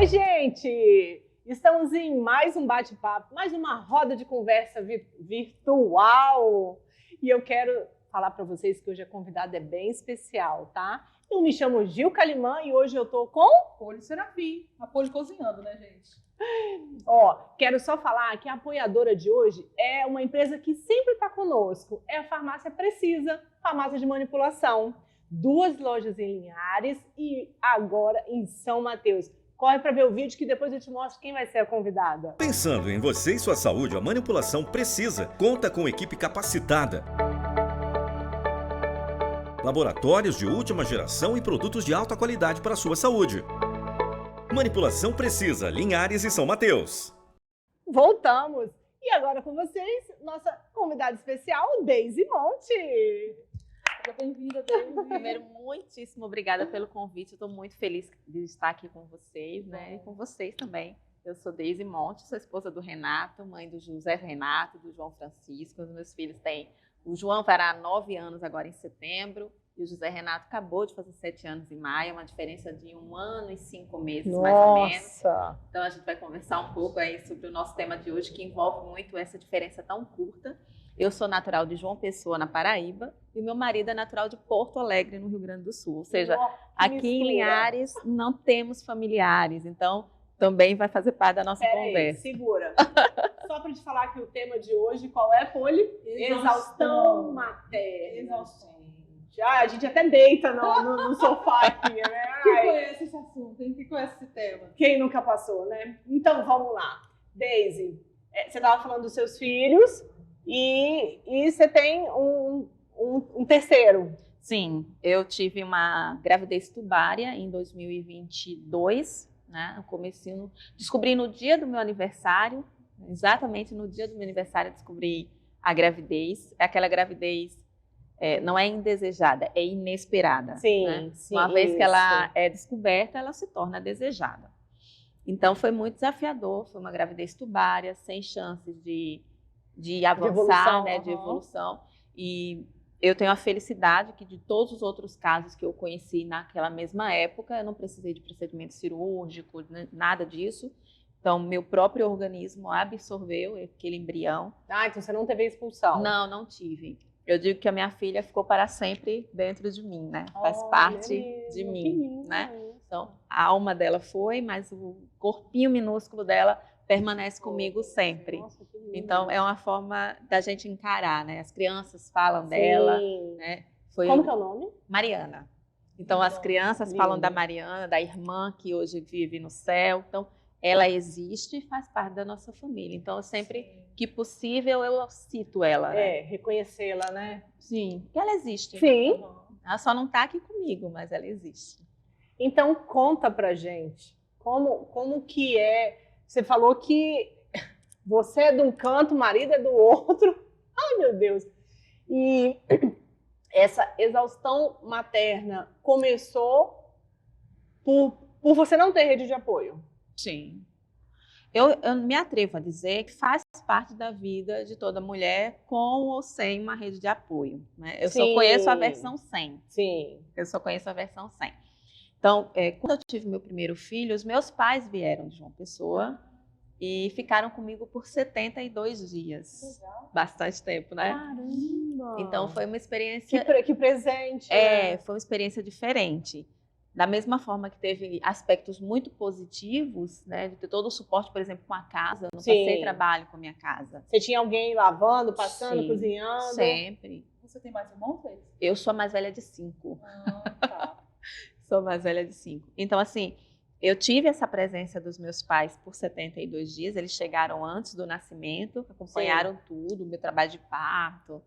Oi, gente! Estamos em mais um bate-papo, mais uma roda de conversa virtual. E eu quero falar para vocês que hoje a convidada é bem especial, tá? Eu me chamo Gil Calimã e hoje eu tô com Poli Serafim, a Poli cozinhando, né, gente? Quero só falar que a apoiadora de hoje é uma empresa que sempre está conosco. É a Farmácia Precisa, farmácia de manipulação. 2 lojas em Linhares e agora em São Mateus. Corre para ver o vídeo que depois eu te mostro quem vai ser a convidada. Pensando em você e sua saúde, a Manipulação Precisa conta com equipe capacitada, laboratórios de última geração e produtos de alta qualidade para a sua saúde. Manipulação Precisa, Linhares e São Mateus. Voltamos! E agora com vocês, nossa convidada especial, Deise Monte. Seja bem-vinda, Deise. Primeiro, muitíssimo obrigada pelo convite. Eu estou muito feliz de estar aqui com vocês, né? E com vocês também. Eu sou Deise Monte, sou esposa do Renato, mãe do José Renato, do João Francisco. Os meus filhos têm... O João fará 9 anos agora em setembro. E o José Renato acabou de fazer 7 anos em maio, uma diferença de 1 ano e 5 meses, mais ou menos. Então a gente vai conversar um pouco aí sobre o nosso tema de hoje, que envolve muito essa diferença tão curta. Eu sou natural de João Pessoa, na Paraíba, e meu marido é natural de Porto Alegre, no Rio Grande do Sul. Ou seja, aqui em Linhares não temos familiares, então também vai fazer parte da nossa conversa. Segura. Só para te falar que o tema de hoje, qual é, Poli? Exaustão materna. Exaustão. A gente até deita no sofá aqui, né? Quem conhece esse assunto? Quem conhece esse tema? Quem nunca passou, né? Então, vamos lá. Deise, você estava falando dos seus filhos e você tem um terceiro. Sim, eu tive uma gravidez tubária em 2022, né? No comecinho, descobri no dia do meu aniversário, exatamente no dia do meu aniversário descobri a gravidez. É aquela gravidez... não é indesejada, é inesperada. Sim, né? sim. Uma vez que ela é descoberta, ela se torna desejada. Então, foi muito desafiador, foi uma gravidez tubária, sem chances de avançar, de evolução. E eu tenho a felicidade que de todos os outros casos que eu conheci naquela mesma época, eu não precisei de procedimento cirúrgico, nada disso. Então, meu próprio organismo absorveu aquele embrião. Ah, então você não teve expulsão? Não, não tive. Eu digo que a minha filha ficou para sempre dentro de mim, né? Faz parte de mim, né? Então, a alma dela foi, mas o corpinho minúsculo dela permanece comigo sempre. Nossa, que lindo. Então, é uma forma da gente encarar, né? As crianças falam dela, né? Como que é o nome? Mariana. Então, as crianças falam da Mariana, da irmã que hoje vive no céu. Então, ela existe e faz parte da nossa família. Então, sempre que possível, eu cito ela. Né? Reconhecê-la, né? Sim, porque ela existe. Sim. Ela só não está aqui comigo, mas ela existe. Então, conta pra gente. Como que é... Você falou que você é de um canto, o marido é do outro. Ai, meu Deus. E essa exaustão materna começou por você não ter rede de apoio. Sim. Eu me atrevo a dizer que faz parte da vida de toda mulher com ou sem uma rede de apoio. Né? Eu só conheço a versão 100. Sim. Eu só conheço a versão 100. Então, quando eu tive meu primeiro filho, os meus pais vieram de João Pessoa e ficaram comigo por 72 dias. Legal. Bastante tempo, né? Caramba! Então, foi uma experiência... Que presente! Né? Foi uma experiência diferente. Da mesma forma que teve aspectos muito positivos, né, de ter todo o suporte, por exemplo, com a casa, eu não passei trabalho com a minha casa. Você tinha alguém lavando, passando, Sim, cozinhando? Sempre. Você tem mais irmãos, Deise? Eu sou a mais velha de 5. Tá. Sou a mais velha de 5. Então, assim, eu tive essa presença dos meus pais por 72 dias, eles chegaram antes do nascimento, acompanharam tudo, o meu trabalho de parto,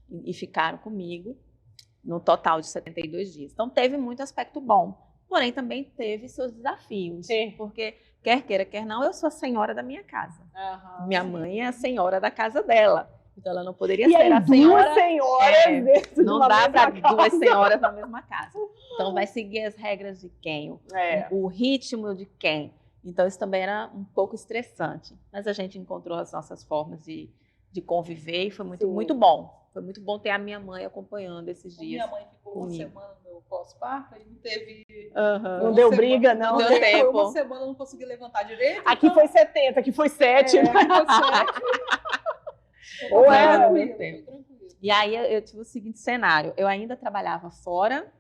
e ficaram comigo. No total de 72 dias. Então, teve muito aspecto bom. Porém, também teve seus desafios. Sim. Porque, quer queira, quer não, eu sou a senhora da minha casa. Uhum. Minha mãe é a senhora da casa dela. Então, ela não poderia e ser aí, a senhora... duas senhoras dentro de não uma dá para casa. 2 senhoras na mesma casa. Então, vai seguir as regras de quem? O ritmo de quem? Então, isso também era um pouco estressante. Mas a gente encontrou as nossas formas de conviver e foi muito bom. Foi muito bom ter a minha mãe acompanhando esses dias. Minha mãe ficou uma semana no meu pós-parto, aí não teve. Não uma deu semana- briga, não. deu Foi tempo. uma semana, eu não consegui levantar direito. Aqui foi 70, aqui foi 7. Foi Ou é, tranquilo, tempo. foi tranquilo. E aí eu tive o seguinte cenário. Eu ainda trabalhava fora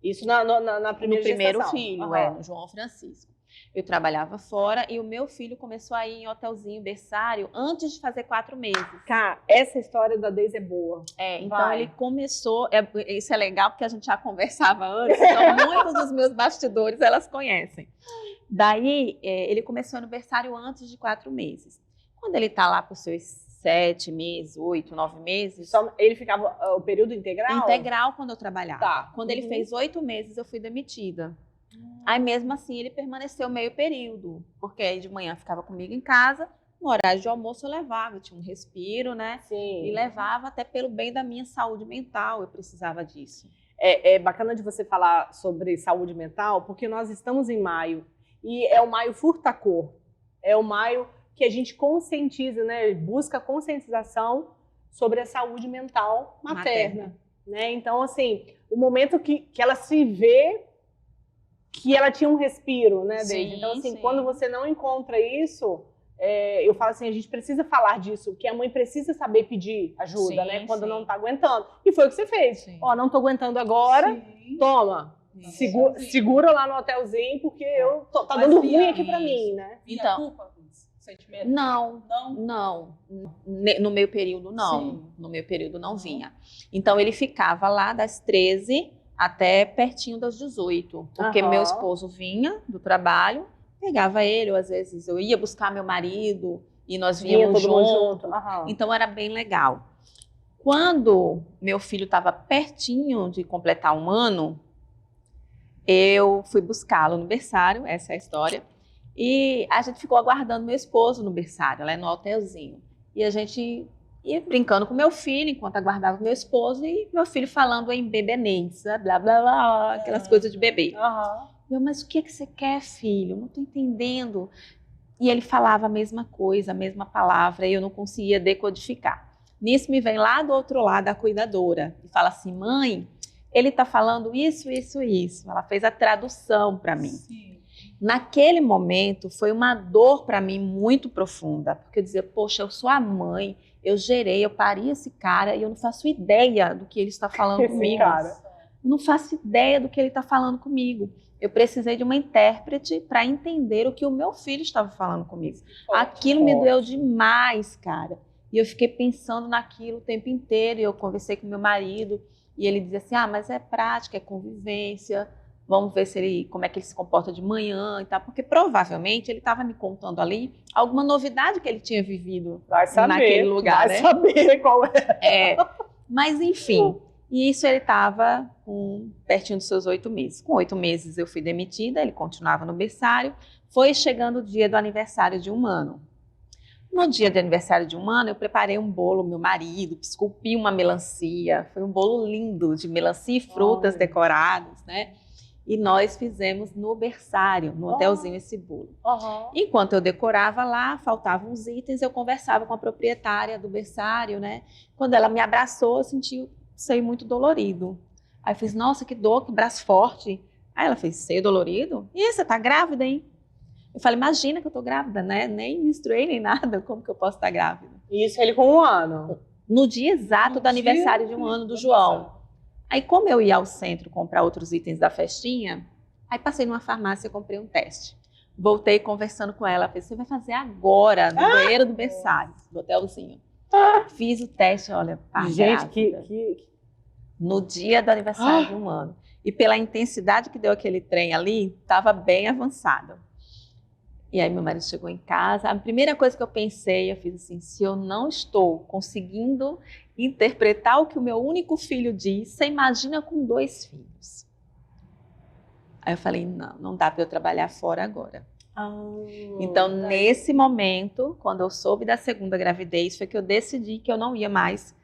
Isso na no primeira primeiro gestação. filho, Aham. no João Francisco. Eu trabalhava fora e o meu filho começou a ir em hotelzinho berçário antes de fazer 4 meses. Cara, essa história da Deise é boa. Então Vai. ele começou, isso é legal porque a gente já conversava antes, então muitos dos meus bastidores elas conhecem. Daí ele começou no berçário antes de 4 meses. Quando ele tá lá por seus 7 meses, 8, 9 meses, Ele ficava o período integral? integral quando eu trabalhava. Tá. Quando ele fez 8 meses, eu fui demitida. Aí mesmo assim ele permaneceu meio período, porque aí de manhã ficava comigo em casa, no horário de almoço eu levava, eu tinha um respiro, né? Sim. E levava até pelo bem da minha saúde mental, eu precisava disso. É bacana de você falar sobre saúde mental, porque nós estamos em maio, e é o maio furta-cor. É o maio que a gente conscientiza, né? Busca conscientização sobre a saúde mental materna. Né? Então, assim, o momento que ela se vê que ela tinha um respiro, né, Deise? Sim, Então, assim, sim. quando você não encontra isso, eu falo assim, a gente precisa falar disso, que a mãe precisa saber pedir ajuda, Sim, né, quando sim. não tá aguentando. E foi o que você fez. Sim. Ó, não tô aguentando agora, Sim. toma, segura lá no hotelzinho, porque tá Mas dando vinha ruim aqui pra isso. mim, né? Vinha Então. culpa, sentimento? Não, Não? no meu período não, Sim. no meu período não vinha. Então ele ficava lá das 13 até pertinho das 18, porque Aham. meu esposo vinha do trabalho, pegava ele, ou às vezes eu ia buscar meu marido e nós Vinha víamos todo mundo junto. junto. Aham. Então era bem legal. Quando meu filho estava pertinho de completar 1 ano, eu fui buscá-lo no berçário, essa é a história, e a gente ficou aguardando meu esposo no berçário, lá no hotelzinho. E a gente ia brincando com meu filho enquanto aguardava meu esposo e meu filho falando em bebenês, blá, blá, blá, aquelas coisas de bebê. Aham. Eu, mas o que que você quer, filho? Não estou entendendo. E ele falava a mesma coisa, a mesma palavra, e eu não conseguia decodificar. Nisso me vem lá do outro lado a cuidadora e fala assim, mãe, ele está falando isso, isso, isso. Ela fez a tradução para mim. Sim. Naquele momento foi uma dor para mim muito profunda, porque eu dizia, poxa, eu sou a mãe, eu gerei, eu pari esse cara e eu não faço ideia do que ele está falando Esse comigo. cara. Eu não faço ideia do que ele está falando comigo. Eu precisei de uma intérprete para entender o que o meu filho estava falando comigo. Aquilo me doeu demais, cara. E eu fiquei pensando naquilo o tempo inteiro. E eu conversei com meu marido e ele dizia assim, mas é prática, é convivência. Vamos ver como é que ele se comporta de manhã e tal. Porque provavelmente ele estava me contando ali alguma novidade que ele tinha vivido Vai saber. naquele lugar, vai né? saber qual é. Mas enfim, e isso ele estava pertinho dos seus 8 meses. Com 8 meses eu fui demitida, ele continuava no berçário. Foi chegando o dia do aniversário de 1 ano. No dia de aniversário de 1 ano, eu preparei um bolo, meu marido, esculpi uma melancia. Foi um bolo lindo, de melancia e frutas decoradas, né? E nós fizemos no berçário, no hotelzinho, esse bolo. Aham. Enquanto eu decorava lá, faltavam uns itens, eu conversava com a proprietária do berçário, né? Quando ela me abraçou, eu senti o seio muito dolorido. Aí eu fiz, nossa, que dor, que braço forte. Aí ela fez, seio dolorido? Ih, você tá grávida, hein? Eu falei, imagina que eu tô grávida, né? Nem menstruei, nem nada, como que eu posso estar grávida? Isso ele com 1 ano. No dia exato do aniversário de 1 ano do João. Aí, como eu ia ao centro comprar outros itens da festinha, aí passei numa farmácia e comprei um teste. Voltei conversando com ela, falei, você vai fazer agora, no banheiro do berçário, do hotelzinho. Fiz o teste, olha, Gente, grávida. no No dia do aniversário de 1 ano. E pela intensidade que deu aquele trem ali, estava bem avançado. E aí meu marido chegou em casa, a primeira coisa que eu pensei, eu fiz assim, se eu não estou conseguindo interpretar o que o meu único filho diz, você imagina com 2 filhos. Aí eu falei, não dá para eu trabalhar fora agora. Então, nesse momento, quando eu soube da 2ª gravidez, foi que eu decidi que eu não ia mais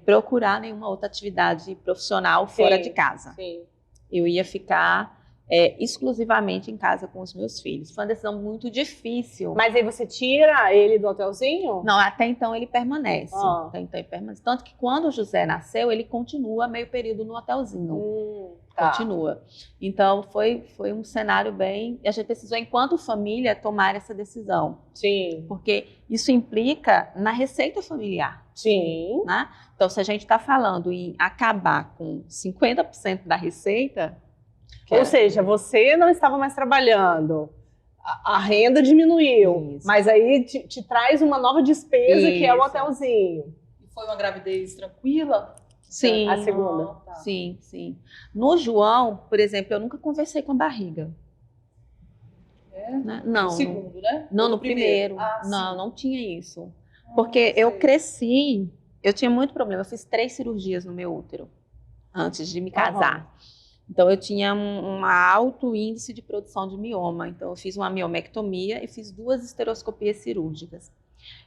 procurar nenhuma outra atividade profissional fora de casa. Sim. Eu ia ficar exclusivamente em casa com os meus filhos. Foi uma decisão muito difícil. Mas aí você tira ele do hotelzinho? Não, até então ele permanece. Ah. Até então ele permanece. Tanto que quando o José nasceu, ele continua meio período no hotelzinho. Tá. Continua. Então foi um cenário bem... E a gente precisou, enquanto família, tomar essa decisão. Sim. Porque isso implica na receita familiar. Sim. Né? Então, se a gente está falando em acabar com 50% da receita... Ou seja, você não estava mais trabalhando, a renda diminuiu, Isso. mas aí te traz uma nova despesa que é o Isso. hotelzinho. E foi uma gravidez tranquila? Sim, A segunda. Ah, tá. sim, sim. No João, por exemplo, eu nunca conversei com a barriga. Né? Não, No segundo, né? não Ou no primeiro. Ah, Não, sim. não tinha isso. Porque Ah, eu sei. cresci, eu tinha muito problema. Eu fiz 3 cirurgias no meu útero antes de me casar. Então, eu tinha um alto índice de produção de mioma. Então, eu fiz uma miomectomia e fiz 2 esteroscopias cirúrgicas.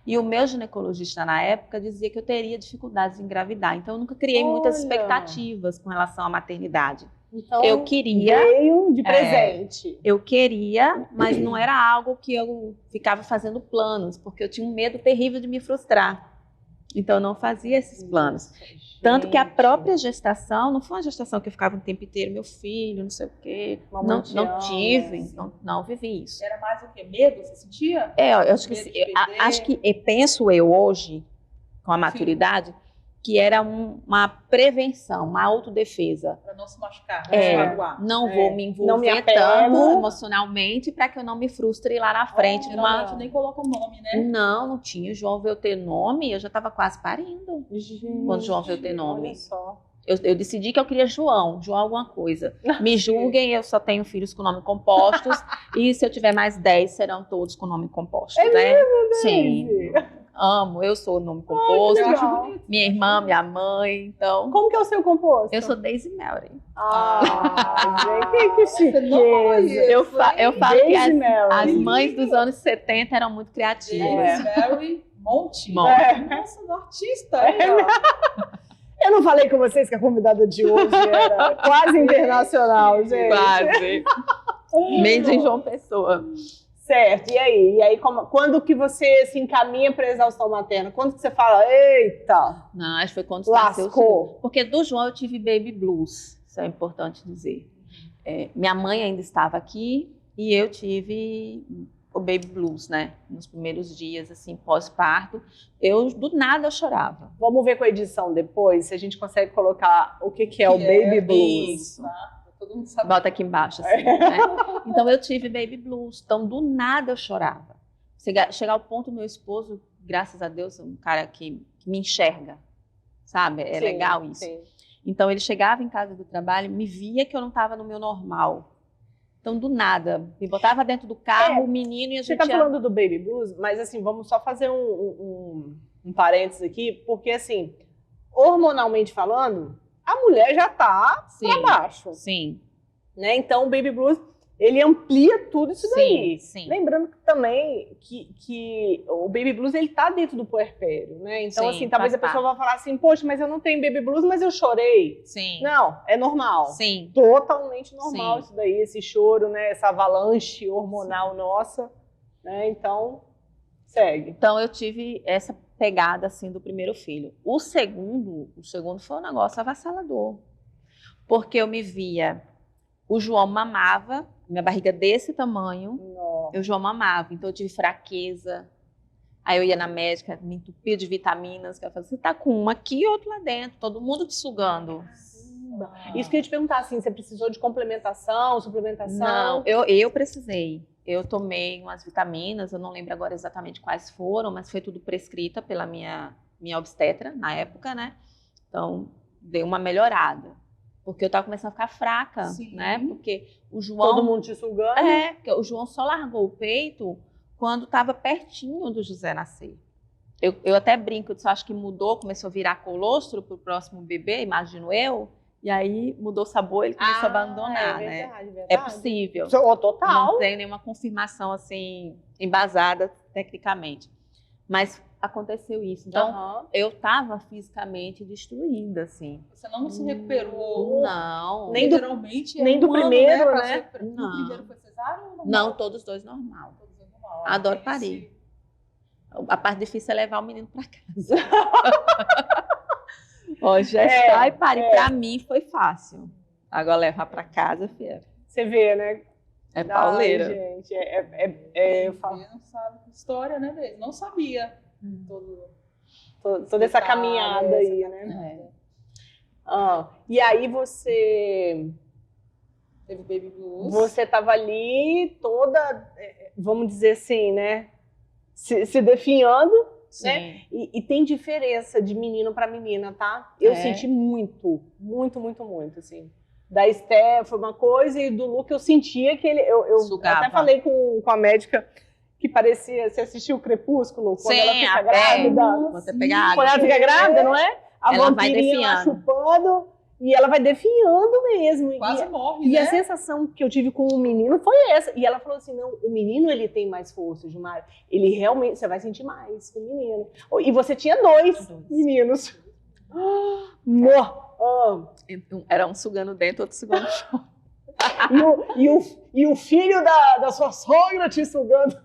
E o meu ginecologista, na época, dizia que eu teria dificuldades em engravidar. Então, eu nunca criei muitas Olha. expectativas com relação à maternidade. Então, Eu queria... veio de presente. Eu queria, mas não era algo que eu ficava fazendo planos, porque eu tinha um medo terrível de me frustrar. Então, eu não fazia esses planos. Tanto que a própria gestação, não foi uma gestação que eu ficava o tempo inteiro, meu filho, não sei o quê. Não tive, não vivi isso. Era mais o quê? Medo? Você sentia? Eu acho que, Medo de perder? acho que penso eu hoje, com a maturidade, que era uma prevenção, uma autodefesa. Para não se machucar, não se magoar. Não vou me Não me envolver apego. tanto emocionalmente para que eu não me frustre lá na frente. Geralmente nem coloca nome, né? Não tinha. O João veio ter nome, eu já estava quase parindo. Quando o João veio ter nome. Olha só. Eu decidi que eu queria João alguma coisa. Me julguem, eu só tenho filhos com nome compostos. E se eu tiver mais 10, serão todos com nome composto, né? Daisy? Sim. Amo, eu sou nome composto. legal. Eu acho bonito. Minha irmã, minha mãe, então... Como que é o seu composto? Eu sou Daisy Mary. Gente, que Você não falou chiqueza. isso, Eu falo que Daisy Mary. as mães dos anos 70 eram muito criativas. Daisy Mary Monte. Monte. Nossa, do artista. Aí, ó. Eu não falei com vocês que a convidada de hoje era quase internacional, gente. Quase. Made em João Pessoa. Certo, e aí? Quando que você se encaminha para a exaustão materna? Quando que você fala, eita, Não, acho que foi quando nasceu o segundo. lascou? Porque do João eu tive baby blues, isso é importante dizer. Minha mãe ainda estava aqui e eu tive o baby blues, né? Nos primeiros dias, assim, pós-parto. Do nada eu chorava. Vamos ver com a edição depois, se a gente consegue colocar o que é o baby blues. Isso, tá? Todo mundo sabe. Bota aqui embaixo, assim, né? Então eu tive baby blues. Então do nada eu chorava. Chegar ao ponto, meu esposo, graças a Deus, é um cara que me enxerga, sabe? É Sim, legal isso. sim. Então ele chegava em casa do trabalho, me via que eu não estava no meu normal. Então do nada, me botava dentro do carro, o menino e a Você gente está falando do baby blues, mas assim, vamos só fazer um parênteses aqui, porque assim, hormonalmente falando, a mulher já tá para baixo, Sim, né? Então o baby blues, ele amplia tudo isso daí. sim. Lembrando também que o baby blues, ele tá dentro do puerpério, né? Então Sim, assim, talvez a faz pessoa vá falar assim, poxa, mas eu não tenho baby blues, mas eu chorei. Sim. Não, é normal. Sim. Totalmente normal Sim. isso daí, esse choro, né? Essa avalanche hormonal nossa, né? Então, segue. Então eu tive essa pegada assim do primeiro filho. O segundo foi um negócio avassalador. Porque eu me via, o João mamava, minha barriga desse tamanho, Nossa. o João mamava, então eu tive fraqueza. Aí eu ia na médica, me entupia de vitaminas, que ela falava, você tá com uma aqui e outro lá dentro, todo mundo te sugando. Isso que eu ia te perguntar, assim, você precisou de complementação, suplementação? Não, eu precisei. Eu tomei umas vitaminas, eu não lembro agora exatamente quais foram, mas foi tudo prescrita pela minha obstetra na época, né? Então, deu uma melhorada. Porque eu tava começando a ficar fraca, Sim. né? Porque o João... Todo mundo te sugando? porque o João só largou o peito quando estava pertinho do José nascer. Eu até brinco, eu disse, acho que mudou, começou a virar colostro pro próximo bebê, imagino eu. E aí mudou o sabor, ele começou a abandonar, é né? verdade, verdade. É possível. Total. Não tem nenhuma confirmação assim embasada tecnicamente. Mas aconteceu isso. Então, Aham. eu estava fisicamente destruída, assim. Você não se recuperou. Não. Nem do- Geralmente nem do primeiro, pra né? se recuperar. Não. No primeiro foi cesárea ou normal? Não, todos dois normal. Todos dois normal. Adoro Tem parir. esse- A parte difícil é levar o menino para casa. Ó, gestar e parir pra mim foi fácil. Agora levar para casa, filha, Você vê, né? é pauleira. Ai, gente, eu falo, Não sabe que história, né, Deise? Não sabia. toda essa Detalhes, caminhada aí, né? É. E aí você Teve baby blues. Você estava ali toda, vamos dizer assim, né? Se definhando, né? Sim. E tem diferença de menino para menina, tá? Eu É. senti muito, assim. Da Esté foi uma coisa e do Luca eu sentia que ele, eu Sugava. até falei com a médica que parecia, você assistiu o Crepúsculo? Quando Sim, ela fica a grávida. Você pega água. Quando ela fica grávida, não é? A Ela vai vampirinha lá definhando. chupando e ela vai definhando mesmo. Quase morre, E né? a sensação que eu tive com o menino foi essa. E ela falou assim, não, o menino ele tem mais força, Gilmar. Ele realmente, você vai sentir mais com o menino. E você tinha dois meninos. Era um sugando dentro, outro sugando no chão. E o filho da sua sogra te sugando.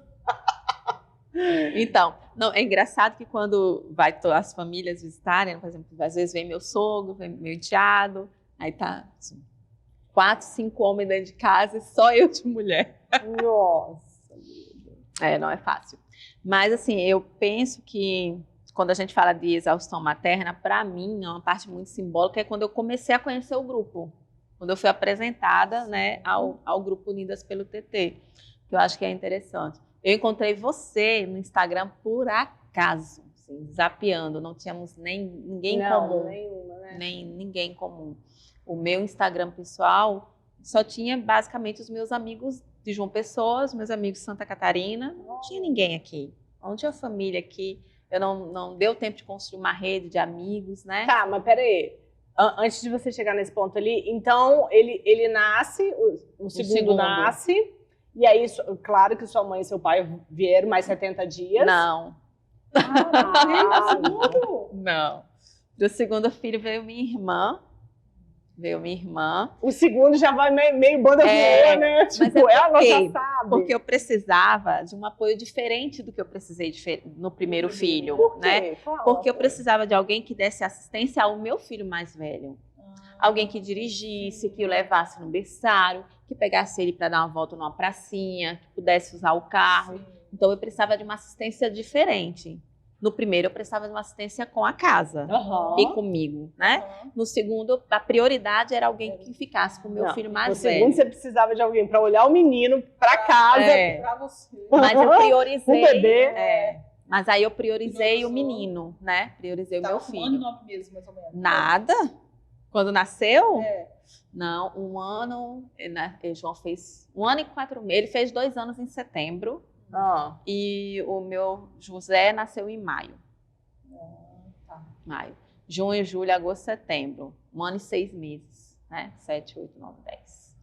Então, não, é engraçado que quando vai as famílias visitarem, por exemplo, às vezes vem meu sogro, vem meu enteado, aí tá assim, 4, 5 homens dentro de casa e só eu de mulher. Nossa. Não é fácil. Mas assim, eu penso que quando a gente fala de exaustão materna, para mim é uma parte muito simbólica, é quando eu comecei a conhecer o grupo. Quando eu fui apresentada, né, ao grupo Unidas pelo TT, que eu acho que é interessante. Eu encontrei você no Instagram por acaso, assim, zapeando, não tínhamos ninguém em comum. Nenhuma, né? Nem ninguém em comum. O meu Instagram pessoal só tinha basicamente os meus amigos de João Pessoa, os meus amigos de Santa Catarina, não tinha ninguém aqui. Não tinha família aqui. Eu não deu tempo de construir uma rede de amigos, né? Tá, mas peraí. Antes de você chegar nesse ponto ali, então ele nasce, o segundo nasce, e aí, claro que sua mãe e seu pai vieram mais 70 dias. Não. Não. Do segundo filho veio minha irmã. O segundo já vai meio banda voar, né? Tipo, ela já sabe. Porque eu precisava de um apoio diferente do que eu precisei no primeiro filho, Por quê? né? Fala. Porque eu precisava de alguém que desse assistência ao meu filho mais velho. Alguém que dirigisse, que o levasse no berçário, que pegasse ele para dar uma volta numa pracinha, que pudesse usar o carro. Então eu precisava de uma assistência diferente. No primeiro eu precisava de uma assistência com a casa e comigo, né? No segundo, a prioridade era alguém que ficasse com o meu filho mais velho. No segundo você precisava de alguém para olhar o menino para casa. Pra você. Mas eu priorizei. O bebê. Mas aí eu priorizei o menino, né? Priorizei o meu Tá com filho. 1 ano e 9 meses, mais ou menos. Nada. Quando nasceu? É. Não, 1 ano. João fez 1 ano e 4 meses. Ele fez 2 anos em setembro. E o meu José nasceu em maio. Tá. Maio. Junho, julho, agosto, setembro. 1 ano e 6 meses. Né? 7, 8, 9, 10.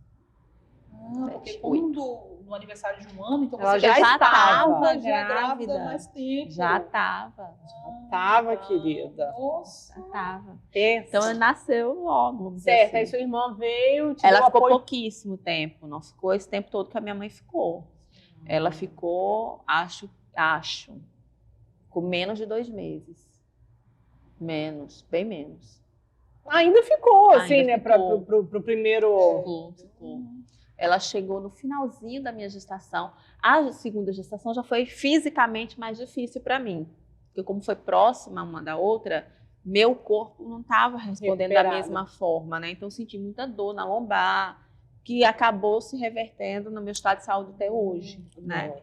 Porque quando no aniversário de 1 ano, então Ela você já já estava já grávida. grávida mais tempo. Já estava. Tava, querida. Nossa. Já estava. Pensa. Então ele nasceu logo. Vamos dizer Certo, assim. aí sua irmã veio, te Ela deu ficou apoio. pouquíssimo tempo. Não ficou esse tempo todo que a minha mãe ficou. Ela ficou, acho, com menos de 2 meses. Menos, bem menos. Ainda ficou, Ainda assim, né? ficou. Pro primeiro. Ficou. Ela chegou no finalzinho da minha gestação. A segunda gestação já foi fisicamente mais difícil para mim. Porque como foi próxima uma da outra, meu corpo não estava respondendo da Recuperado. mesma forma, né? Então eu senti muita dor na lombar, que acabou se revertendo no meu estado de saúde até hoje, né?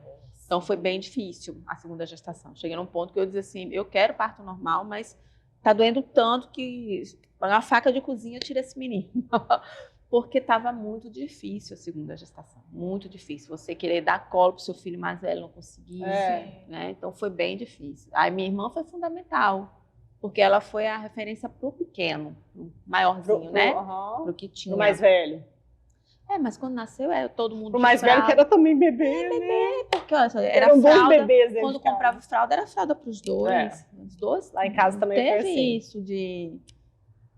Então foi bem difícil a segunda gestação. Cheguei num ponto que eu dizia assim, eu quero parto normal, mas tá doendo tanto que uma faca de cozinha tira esse menino. Porque estava muito difícil a segunda gestação, muito difícil. Você querer dar colo pro seu filho mais velho, não conseguir, né? Então foi bem difícil. Aí minha irmã foi fundamental, porque ela foi a referência pro pequeno, pro maiorzinho, né? Pro que tinha. Do mais velho. Mas quando nasceu, todo mundo O de mais velho que fralda. era também bebê, né? Porque, olha só, era Eram dois fralda. bebês dentro Quando de casa. comprava fralda, era fralda para os dois. Os dois. Lá em casa também foi teve assim. isso de...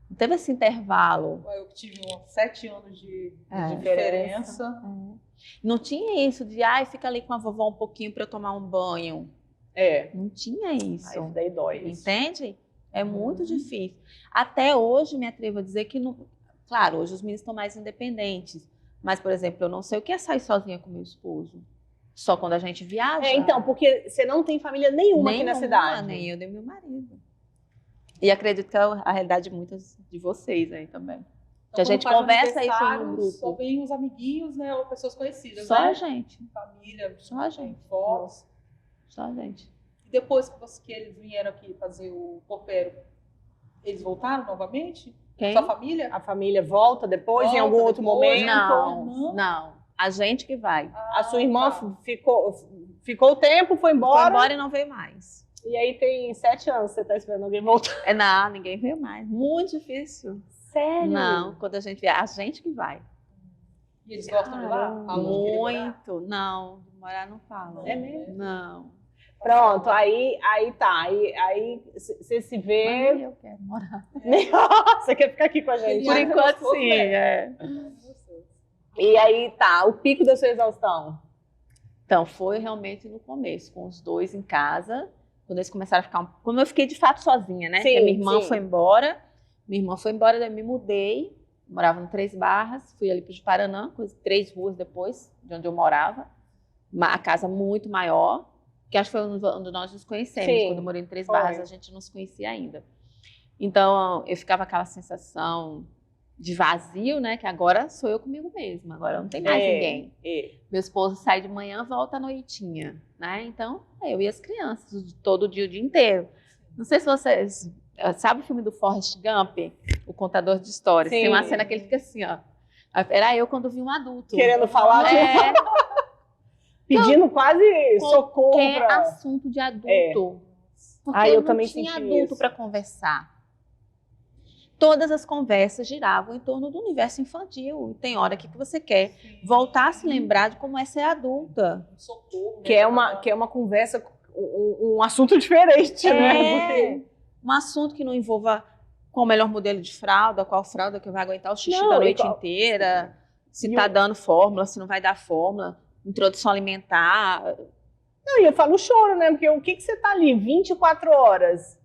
Não teve esse intervalo. Eu tive 7 anos de É. diferença. Não tinha isso de, fica ali com a vovó um pouquinho para eu tomar um banho. Não tinha isso. Isso daí dói. Entende? É muito difícil. Até hoje, me atrevo a dizer que não... Claro, hoje os meninos estão mais independentes. Mas, por exemplo, eu não sei o que é sair sozinha com meu esposo. Só quando a gente viaja. Então, porque você não tem família nenhuma aqui na cidade. Nem eu, nem meu marido. E acredito que é a realidade de muitas de vocês aí também. Que a gente quando faz conversa isso aniversário, no grupo. Só vem os amiguinhos, né? Ou pessoas conhecidas, Só né? a gente. Família, Só a gente. fotos. Só a gente. E depois que eles vieram aqui fazer o copeiro, eles voltaram novamente? Quem? Sua família? A família volta depois, em Volta algum outro depois? momento. Não. A gente que vai. A sua irmã tá. ficou o tempo, foi Foi embora. embora e não veio mais. E aí tem 7 anos que você tá esperando alguém voltar. Não, ninguém veio mais. Muito difícil. Sério? Não, quando a gente viaja, a gente que vai. E eles gostam de lá? Falam de querer morar? Muito. Não, de morar não falam. É mesmo? Não. Pronto, aí tá. Aí você se vê. Mas eu quero morar. Você quer ficar aqui com a gente? Por enquanto, gostoso, sim. né? E aí tá, o pico da sua exaustão. Então, foi realmente no começo, com os dois em casa, quando eles começaram a ficar... Como eu fiquei de fato sozinha, né? Sim, Porque minha irmã sim. foi embora, daí eu me mudei, morava no Três Barras, fui ali para o Paraná, 3 ruas depois de onde eu morava, a casa muito maior, que acho que foi onde nós nos conhecemos. Sim, Quando eu morei em Três foi. Barras, a gente não se conhecia ainda. Então, eu ficava aquela sensação de vazio, né? Que agora sou eu comigo mesma, agora não tem mais ninguém. Meu esposo sai de manhã, volta à noitinha, né? Então, eu e as crianças, todo dia, o dia inteiro. Não sei se vocês... Sabe o filme do Forrest Gump? O Contador de Histórias. Sim. Tem uma cena que ele fica assim, ó. Era eu quando vi um adulto. Querendo falar, É, pedindo quase socorro qualquer pra... assunto de adulto. Porque eu eu não também tinha senti adulto isso. para conversar. Todas as conversas giravam em torno do universo infantil. Tem hora que você quer voltar a se lembrar de como é ser adulta. Socorro, Que é uma conversa, um assunto diferente, né? É um assunto que não envolva qual o melhor modelo de fralda, qual fralda que vai aguentar o xixi Não, da noite e qual- inteira, se E tá o- dando fórmula, se não vai dar fórmula, introdução alimentar. Não, e eu falo choro, né? Porque o que você tá ali 24 horas?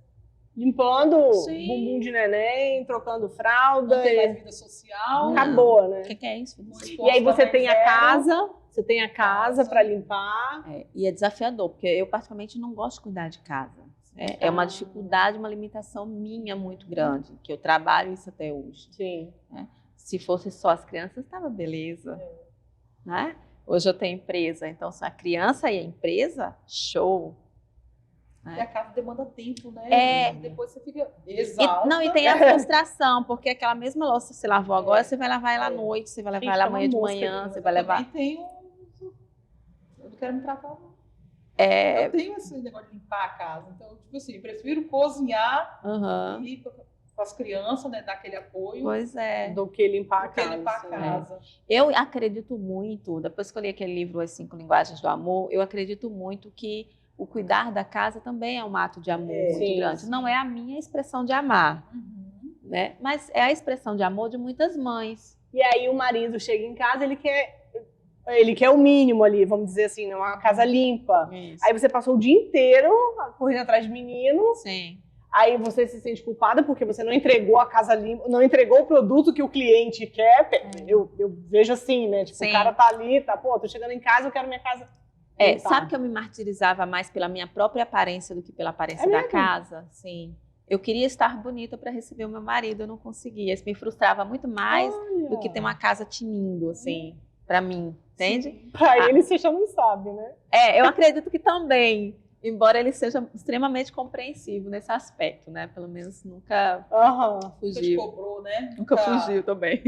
Limpando Sim. bumbum de neném, trocando fralda. Não tem mais vida social. Acabou, né? O que é isso? E aí você tem a zero. casa, você tem a casa para limpar. E é desafiador, porque eu particularmente não gosto de cuidar de casa. É uma dificuldade, uma limitação minha muito grande, que eu trabalho isso até hoje. Sim. Se fosse só as crianças, estava beleza. Né? Hoje eu tenho empresa, então se a criança e a empresa, show. E a casa demanda tempo, né? É. E depois você fica exausta. E tem a frustração, porque aquela mesma louça que você lavou agora, você vai lavar ela à É. noite, você vai lavar Gente, ela é uma amanhã de mosca manhã, aqui, você vai levar. Também tem eu não quero me tratar, não. É... Eu tenho esse negócio de limpar a casa. Então, tipo assim, prefiro cozinhar Uhum. e ir com as crianças, né? Dar aquele apoio Pois é. Do que limpar a do que casa. limpar a né? casa. Eu acredito muito, depois que eu li aquele livro As 5 Linguagens do Amor, eu acredito muito que o cuidar da casa também é um ato de amor muito sim, grande. sim. Não é a minha expressão de amar, Uhum. né? Mas é a expressão de amor de muitas mães. E aí o marido chega em casa, ele quer o mínimo ali, vamos dizer assim, né? Uma casa limpa. Isso. Aí você passou o dia inteiro correndo atrás de meninos, Sim. aí você se sente culpada porque você não entregou a casa limpa, não entregou o produto que o cliente quer. Eu vejo assim, né? Tipo, Sim. o cara tá ali, tô chegando em casa, eu quero minha casa limpa. Sabe que eu me martirizava mais pela minha própria aparência do que pela aparência É da mesmo? casa? Sim. Eu queria estar bonita para receber o meu marido, eu não conseguia. Isso me frustrava muito mais do que ter uma casa tinindo, assim, para mim, entende? Pra ele você já não sabe, né? Eu acredito que também, embora ele seja extremamente compreensivo nesse aspecto, né? Pelo menos nunca Aham. Você te fugiu. cobrou, né? Nunca fugiu também.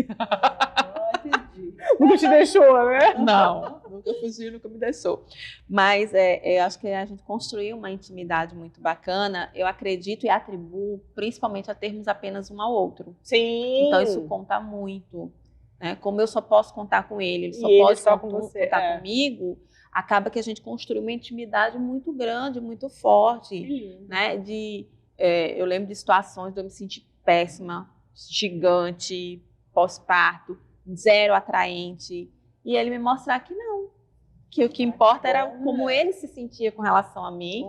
Entendi. Nunca te deixou, né? Não, nunca fugiu, nunca me deixou. Mas eu acho que a gente construiu uma intimidade muito bacana. Eu acredito e atribuo principalmente a termos apenas um ao outro. Sim. Então isso conta muito. né? Como eu só posso contar com ele só E ele pode só com você, contar comigo, acaba que a gente construi uma intimidade muito grande, muito forte, né? Eu lembro de situações de eu me sentir péssima, gigante, pós-parto, zero atraente, e ele me mostrar que não, que o que importa era como ele se sentia com relação a mim,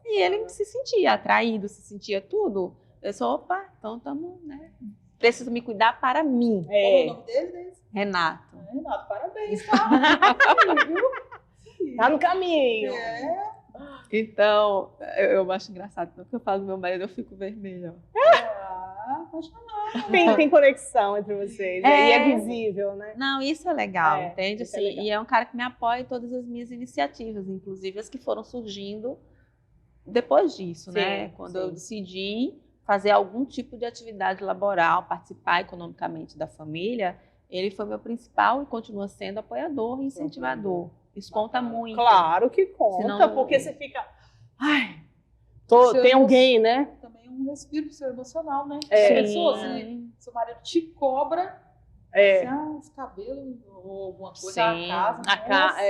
e ele se sentia atraído, se sentia tudo. Eu sou, opa, então estamos, né? Preciso me cuidar para mim. Qual é o nome dele? Renato. Renato, parabéns, tá? Tá no caminho. Então, eu acho engraçado, porque eu falo do meu marido, eu fico vermelha. Tem conexão entre vocês. E é visível, né? Não, isso é legal, entende? Isso é Assim, legal. e é um cara que me apoia em todas as minhas iniciativas, inclusive as que foram surgindo depois disso, né? Quando eu decidi fazer algum tipo de atividade laboral, participar economicamente da família, ele foi meu principal e continua sendo apoiador e incentivador. Isso conta muito. Claro que conta, Senão, porque você fica... Ai, Seu tem alguém, né? Também é um respiro pro seu emocional, né? É. Pessoas, seu marido te cobra, os cabelos ou alguma coisa, a casa.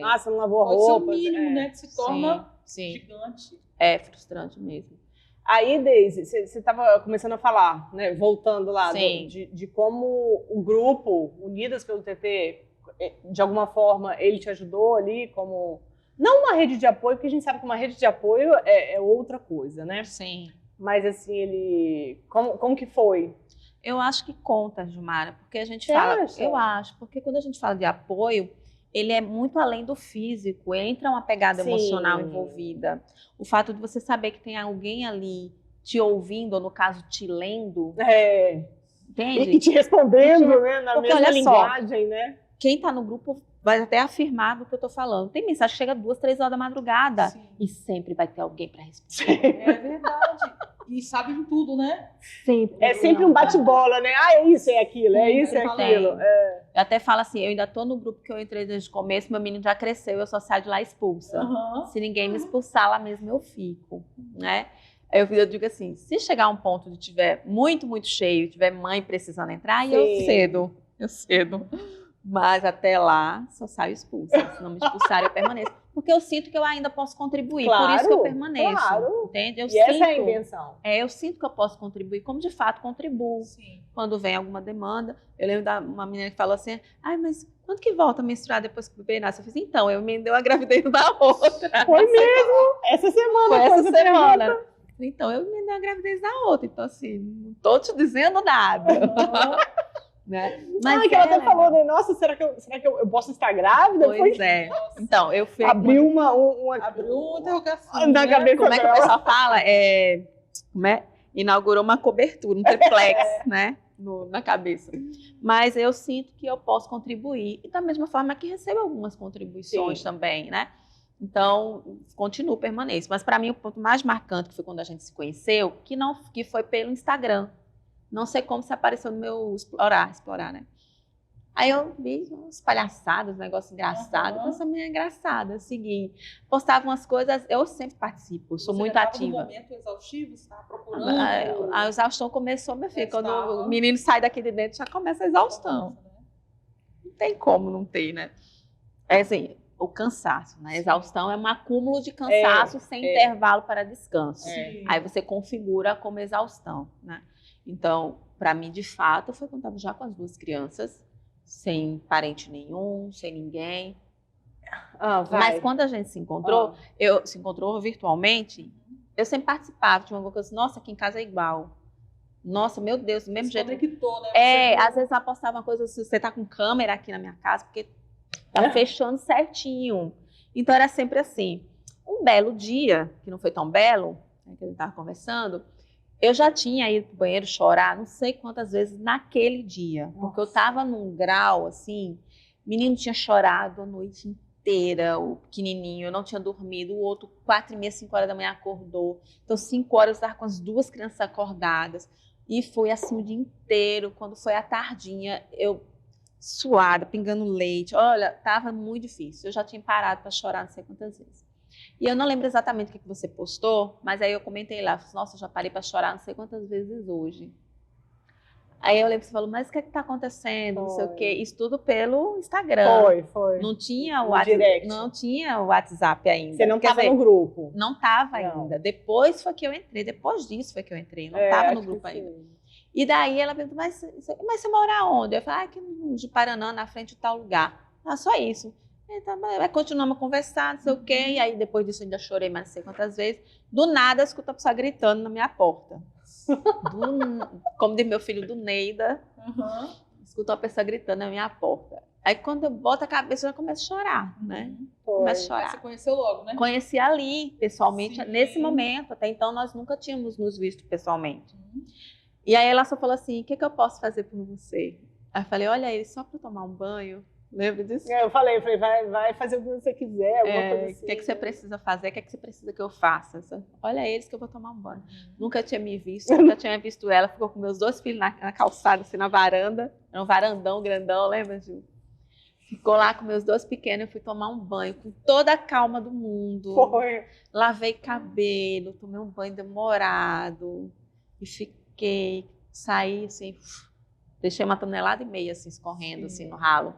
Ah, você não lavou a Pode ser o roupa. mínimo, né? Que se torna Sim. gigante. É frustrante mesmo. Aí, Deise, você estava começando a falar, né? Voltando lá, Sim. de como o grupo, Unidas pelo TT, de alguma forma, ele te ajudou ali como... Não uma rede de apoio, porque a gente sabe que uma rede de apoio é outra coisa, né? Sim. Mas assim, ele... Como que foi? Eu acho que conta, Gilmara, porque a gente Você fala... acha? Eu acho, porque quando a gente fala de apoio, ele é muito além do físico, entra uma pegada emocional envolvida. O fato de você saber que tem alguém ali te ouvindo, ou no caso, te lendo, entende? E te respondendo, né? Na Porque, mesma olha só, linguagem, né? Quem está no grupo vai até afirmar do que eu estou falando. Tem mensagem que chega 2, 3 horas da madrugada. Sim. E sempre vai ter alguém para responder. É verdade. E sabem tudo, né? Sempre. É sempre um bate-bola, né? Ah, é isso, é aquilo, é isso, é aquilo. Eu até falo assim, eu ainda estou no grupo que eu entrei desde o começo, meu menino já cresceu, eu só saio de lá expulsa. Se ninguém me expulsar lá mesmo, eu fico, né? Eu digo assim, se chegar a um ponto de tiver muito, muito cheio, tiver mãe precisando entrar, aí eu cedo. Mas até lá, só saio expulsa. Se não me expulsarem, eu permaneço. Porque eu sinto que eu ainda posso contribuir, por isso que eu permaneço. Claro. Entende? Essa é a intenção. Eu sinto que eu posso contribuir, como de fato contribuo. Sim. Quando vem alguma demanda. Eu lembro de uma menina que falou assim, mas quando que volta a menstruar depois que o bebê nasce? Eu fiz, então, eu emendei a gravidez da outra. Foi mesmo? Essa semana. Foi essa semana. Então, eu emendei a gravidez da outra. Então, assim, não tô te dizendo nada. Né? Mas que ela até falou, né? Nossa, será que eu posso estar grávida? Pois é. Então, eu fui... Abriu uma interrogação na cabeça Como é que dela. o pessoal fala? Inaugurou uma cobertura, um triplex, né? Na cabeça. Mas eu sinto que eu posso contribuir. E da mesma forma que recebo algumas contribuições também, né? Então, continuo, permaneço. Mas para mim, o ponto mais marcante que foi quando a gente se conheceu, que foi pelo Instagram. Não sei como se apareceu no meu explorar, né? Aí eu vi umas palhaçadas, um negócio engraçado. Essa menina é engraçada, segui. Postava umas coisas, eu sempre participo, sou muito ativa. No momento exaustivo, você estava procurando? A exaustão começou, minha filha. Quando o menino sai daqui de dentro, já começa a exaustão. Não tem como não ter, né? É assim, o cansaço, né? A exaustão é um acúmulo de cansaço sem intervalo para descanso. Aí você configura como exaustão, né? Então, para mim, de fato, foi quando eu estava já com as 2 crianças, sem parente nenhum, sem ninguém. Mas quando a gente se encontrou, se encontrou virtualmente, eu sempre participava de uma coisa assim, nossa, aqui em casa é igual. Nossa, meu Deus, do mesmo jeito. Conectou, né? Às vezes ela postava uma coisa assim, você tá com câmera aqui na minha casa, porque tá fechando certinho. Então era sempre assim. Um belo dia, que não foi tão belo, né, que a gente tava conversando, eu já tinha ido pro banheiro chorar não sei quantas vezes naquele dia. Porque eu tava num grau, assim, o menino tinha chorado a noite inteira, o pequenininho, eu não tinha dormido, o outro 4h30, 5 horas da manhã acordou. Então 5 horas eu estava com as 2 crianças acordadas. E foi assim o dia inteiro. Quando foi à tardinha, eu suada, pingando leite. Olha, tava muito difícil. Eu já tinha parado para chorar não sei quantas vezes. E eu não lembro exatamente o que você postou, mas aí eu comentei lá, nossa, eu já parei para chorar não sei quantas vezes hoje. Aí eu lembro que você falou, mas o que está acontecendo? Não sei o quê. Isso tudo pelo Instagram. Foi. Não tinha o WhatsApp. Não tinha o WhatsApp ainda. Você não estava no grupo? Não estava ainda. Depois foi que eu entrei. Depois disso foi que eu entrei. Não estava no grupo ainda. E daí ela perguntou, mas você mora onde? Eu falei, aqui no Paraná, na frente de tal lugar. Ah, só isso. Então, vai continuamos a conversar, não sei o quê. E aí, depois disso, eu ainda chorei mais não sei quantas vezes. Do nada, eu escuto a pessoa gritando na minha porta. Como diz meu filho, do Neida. Escuto a pessoa gritando na minha porta. Aí, quando eu boto a cabeça, eu já começo a chorar, né? Começo a chorar. Você conheceu logo, né? Conheci ali, pessoalmente, Sim. nesse momento. Até então, nós nunca tínhamos nos visto pessoalmente. E aí, ela só falou assim, o que eu posso fazer por você? Aí eu falei, olha ele, só para tomar um banho. Lembra disso? Eu falei, vai fazer o que você quiser, alguma coisa assim. O que você precisa fazer? O que você precisa que eu faça? Olha eles que eu vou tomar um banho. Nunca tinha me visto, nunca tinha visto ela. Ficou com meus 2 filhos na calçada, assim, na varanda. Era um varandão grandão, lembra, Gil? Ficou lá com meus 2 pequenos, eu fui tomar um banho com toda a calma do mundo. Foi. Lavei cabelo, tomei um banho demorado. E fiquei, saí assim, deixei 1,5 tonelada assim, escorrendo assim, no ralo.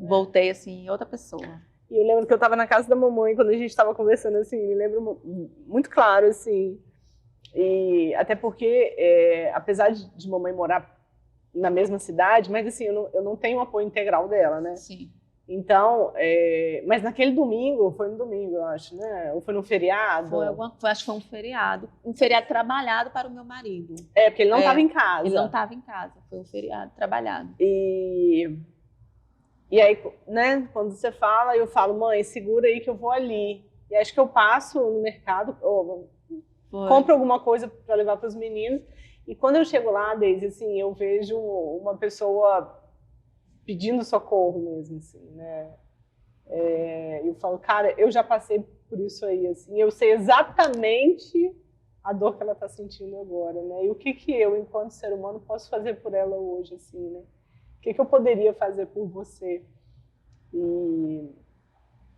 Voltei assim, outra pessoa. E eu lembro que eu estava na casa da mamãe quando a gente estava conversando, assim, me lembro muito claro, assim. E até porque, apesar de mamãe morar na mesma cidade, mas assim, eu não tenho o apoio integral dela, né? Sim. Então, mas naquele domingo, foi no domingo, eu acho, né? Ou foi no feriado? Acho que foi um feriado. Um feriado trabalhado para o meu marido. Porque ele não estava em casa. Ele não estava em casa, foi um feriado trabalhado. E aí, né, quando você fala, eu falo, mãe, segura aí que eu vou ali. E acho que eu passo no mercado, compro alguma coisa para levar para os meninos. E quando eu chego lá, Deise, assim, eu vejo uma pessoa pedindo socorro mesmo, assim, né? Eu falo, cara, eu já passei por isso aí, assim, eu sei exatamente a dor que ela está sentindo agora, né? E o que eu, enquanto ser humano, posso fazer por ela hoje, assim, né? O que eu poderia fazer por você? E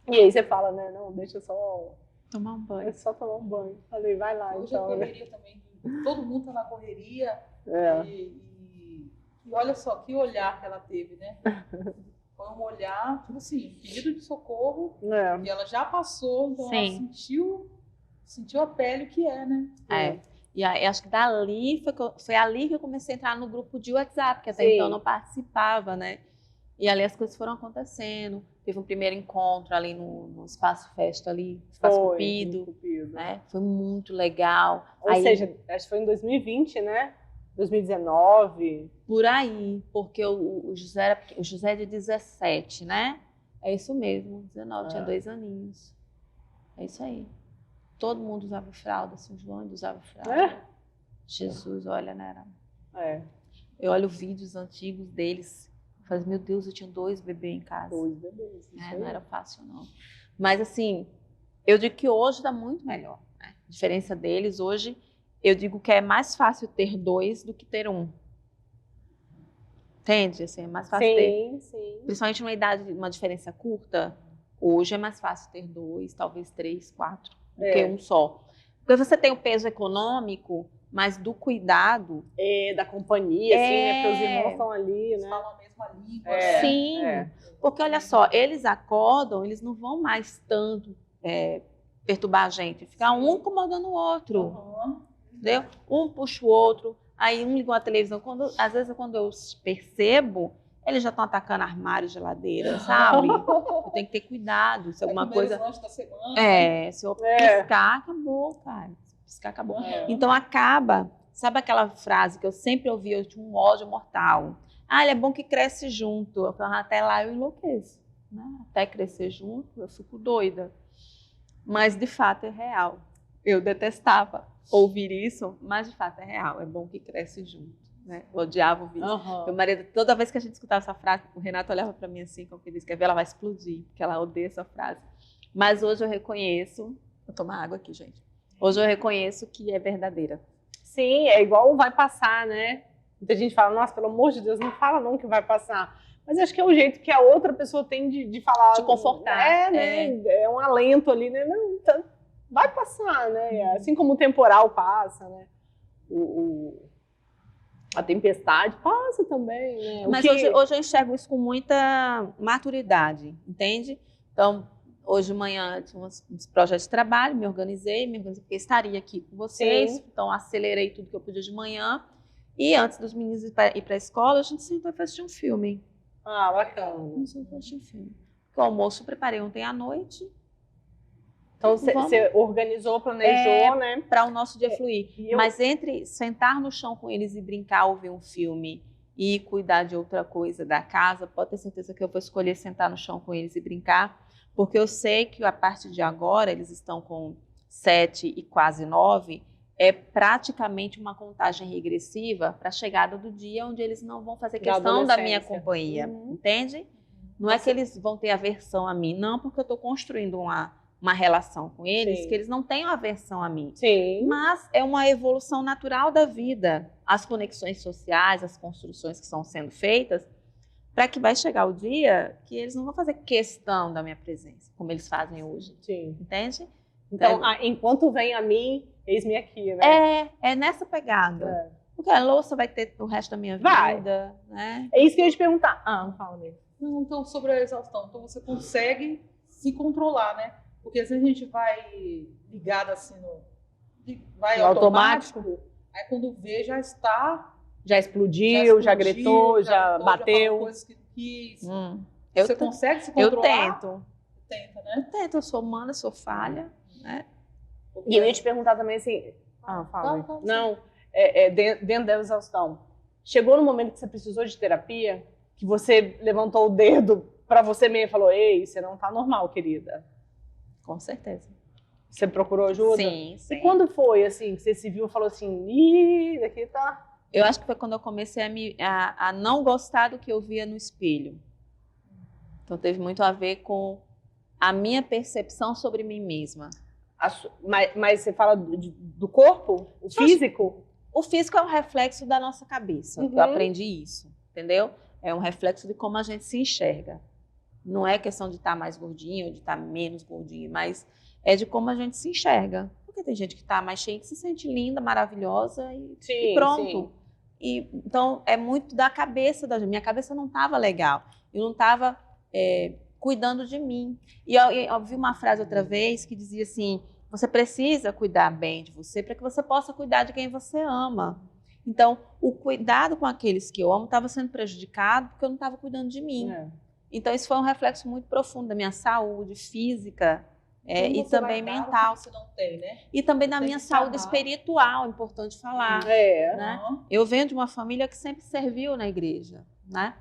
aí você fala, né? Não, deixa eu só tomar um banho. Só tomar um banho. Falei, vai lá, hoje então. Hoje a correria também, todo mundo tá na correria. E olha só, que olhar que ela teve, né? Foi um olhar, tipo assim, pedido de socorro. E ela já passou, então ela sentiu a pele que né? E aí, acho que dali foi ali que eu comecei a entrar no grupo de WhatsApp, que até então eu não participava, né? E ali as coisas foram acontecendo. Teve um primeiro encontro ali no Espaço Festa, ali, Espaço Cupido, né? Foi muito legal. Ou seja, acho que foi em 2020, né? 2019. Por aí, porque o José é de 17, né? É isso mesmo, 19, tinha 2 aninhos. É isso aí. Todo mundo usava fralda, São João usava fralda. Jesus, olha, né? Eu olho vídeos antigos deles, falo, meu Deus, eu tinha 2 bebês em casa. 2 bebês. Não era fácil, não. Mas assim, eu digo que hoje está muito melhor. Né? A diferença deles hoje, eu digo que é mais fácil ter 2 do que ter 1. Entende? Assim, é mais fácil ter. Sim. Principalmente numa idade, uma diferença curta, hoje é mais fácil ter 2, talvez 3, 4. Do que 1 só. Porque você tem o peso econômico, mas do cuidado... da companhia, assim, né? Porque os irmãos estão ali, né? Falam a mesma língua. Sim, porque olha só, eles acordam, eles não vão mais tanto perturbar a gente. Fica um incomodando o outro, entendeu? Um puxa o outro, aí um liga a televisão. Às vezes, quando eu percebo... Eles já estão atacando armário, geladeira, sabe? Eu tenho que ter cuidado. Se alguma coisa. Da semana, se eu piscar, acabou, cara. Se piscar, acabou. Então acaba. Sabe aquela frase que eu sempre ouvi? Eu tinha um ódio mortal. Ele é bom que cresce junto. Eu falo, até lá eu enlouqueço. Né? Até crescer junto, eu fico doida. Mas de fato é real. Eu detestava ouvir isso, mas de fato é real. É bom que cresce junto. Né? Eu odiava ouvir isso. Meu marido, toda vez que a gente escutava essa frase, o Renato olhava para mim assim, como que disse, quer ver, ela vai explodir, porque ela odeia essa frase. Mas hoje eu reconheço, vou tomar água aqui, gente. Hoje eu reconheço que é verdadeira. Sim, é igual vai passar, né? Muita gente fala, nossa, pelo amor de Deus, não fala não que vai passar. Mas acho que é o jeito que a outra pessoa tem de falar. De confortar. Né? É um alento ali, né? Não, então, vai passar, né? Assim como o temporal passa, né? A tempestade passa também, né? Mas hoje eu enxergo isso com muita maturidade, entende? Então, hoje de manhã tinha uns projetos de trabalho, me organizei porque estaria aqui com vocês. Sim. Então, acelerei tudo que eu podia de manhã. E antes dos meninos ir para a escola, a gente sentou para assistir um filme. Ah, bacana. Assistir um filme. O almoço eu preparei ontem à noite. Então, você organizou, planejou, né? Para o nosso dia fluir. Mas entre sentar no chão com eles e brincar, ouvir um filme e cuidar de outra coisa da casa, pode ter certeza que eu vou escolher sentar no chão com eles e brincar, porque eu sei que a partir de agora, eles estão com 7 e quase 9, é praticamente uma contagem regressiva para a chegada do dia onde eles não vão fazer questão da minha companhia, entende? Não é que eles vão ter aversão a mim, não, porque eu estou construindo uma relação com eles, que eles não tenham aversão a mim. Sim. Mas é uma evolução natural da vida. As conexões sociais, as construções que estão sendo feitas, para que vai chegar o dia que eles não vão fazer questão da minha presença, como eles fazem hoje. Sim. Entende? Então, enquanto vem a mim, eis-me aqui, né? É nessa pegada. Porque a louça vai ter o resto da minha vida. Né? É isso que eu ia te perguntar. Não fala mesmo. Não, então, sobre a exaustão. Então, você consegue se controlar, né? Porque às vezes a gente vai ligado assim vai automático, aí quando vê já está... Já explodiu, já gritou, já bateu. Já coisas que não quis. Você consegue se controlar? Eu tento. Tenta, né? Eu tento, eu sou humana, sou falha, né? E eu ia te perguntar também assim... fala. Não, dentro da exaustão. Chegou no momento que você precisou de terapia, que você levantou o dedo para você mesmo e falou, ei, você não tá normal, querida. Com certeza. Você procurou ajuda? Sim. E quando foi, assim, que você se viu e falou assim, ih, daqui tá... Eu acho que foi quando eu comecei a não gostar do que eu via no espelho. Então, teve muito a ver com a minha percepção sobre mim mesma. Mas você fala do corpo? O físico? O físico é um reflexo da nossa cabeça. Eu aprendi isso, entendeu? É um reflexo de como a gente se enxerga. Não é questão de estar mais gordinho ou de estar menos gordinho, mas é de como a gente se enxerga. Porque tem gente que está mais cheia, que se sente linda, maravilhosa e pronto. Sim. Então, é muito da cabeça da gente. Minha cabeça não estava legal. Eu não estava cuidando de mim. E eu vi uma frase outra vez que dizia assim, você precisa cuidar bem de você para que você possa cuidar de quem você ama. Então, o cuidado com aqueles que eu amo estava sendo prejudicado porque eu não estava cuidando de mim. Então, isso foi um reflexo muito profundo da minha saúde física e também mental. Você não tem, né? E também da minha saúde espiritual, importante falar. Né? Eu venho de uma família que sempre serviu na igreja, né?